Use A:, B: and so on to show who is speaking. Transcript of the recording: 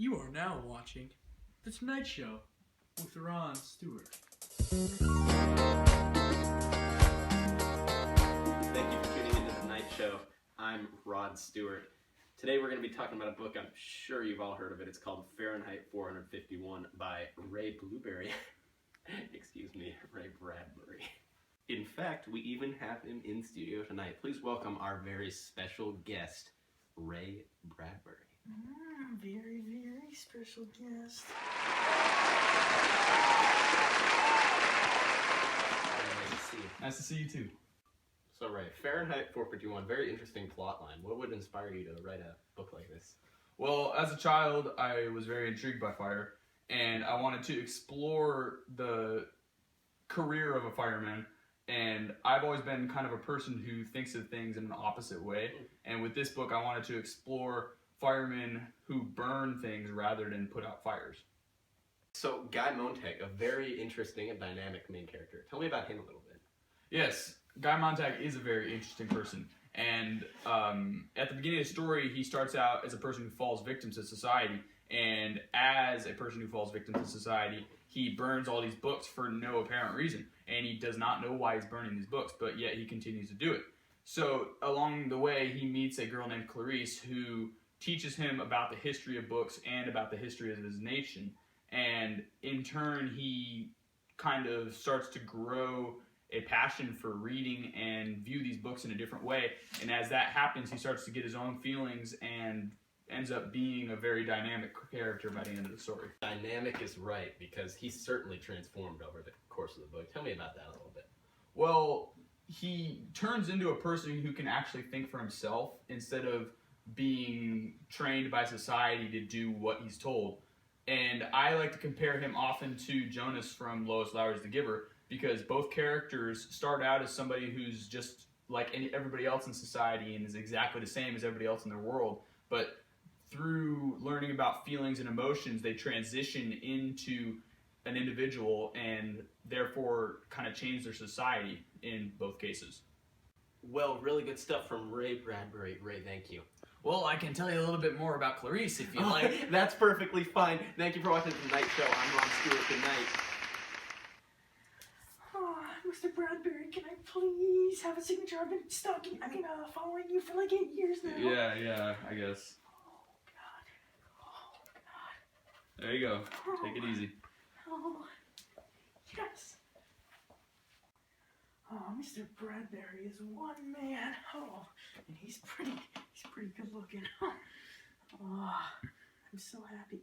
A: You are now watching The Tonight Show with Ron Stewart.
B: Thank you for tuning into The Night Show. I'm Rod Stewart. Today we're going to be talking about a book I'm sure you've all heard of it. It's called Fahrenheit 451 by Ray Blueberry. Excuse me, Ray Bradbury. In fact, we even have him in studio tonight. Please welcome our very special guest, Ray Bradbury.
C: Very, very special guest.
A: Nice to see you too.
B: So Ray, Fahrenheit 451, very interesting plot line. What would inspire you to write a book like this?
A: Well, as a child, I was very intrigued by fire, and I wanted to explore the career of a fireman. And I've always been kind of a person who thinks of things in an opposite way. And with this book, I wanted to explore firemen who burn things rather than put out fires.
B: So Guy Montag, a very interesting and dynamic main character. Tell me about him a little bit.
A: Yes, Guy Montag is a very interesting person. And at the beginning of the story, he starts out as a person who falls victim to society. And as a person who falls victim to society, he burns all these books for no apparent reason. And he does not know why he's burning these books, but yet he continues to do it. So along the way, he meets a girl named Clarice who teaches him about the history of books and about the history of his nation. And in turn, he kind of starts to grow a passion for reading and view these books in a different way. And as that happens, he starts to get his own feelings and ends up being a very dynamic character by the end of the story.
B: Dynamic is right, because he's certainly transformed over the course of the book. Tell me about that a little bit.
A: Well, he turns into a person who can actually think for himself instead of being trained by society to do what he's told. And I like to compare him often to Jonas from Lois Lowry's The Giver, because both characters start out as somebody who's just like everybody else in society and is exactly the same as everybody else in their world. But through learning about feelings and emotions, they transition into an individual and therefore kind of change their society in both cases.
B: Well, really good stuff from Ray Bradbury. Ray, thank you.
A: Well, I can tell you a little bit more about Clarice if you like.
B: That's perfectly fine. Thank you for watching The Night Show. I'm Ron Stewart. Good night.
C: Oh, Mr. Bradbury, can I please have a signature? I've been following you for like 8 years now.
A: Yeah, I guess.
C: Oh, God.
A: There you go. Take it easy.
C: Oh, yes. Oh, Mr. Bradbury is one man. Oh, and he's pretty good looking. Oh, I'm so happy.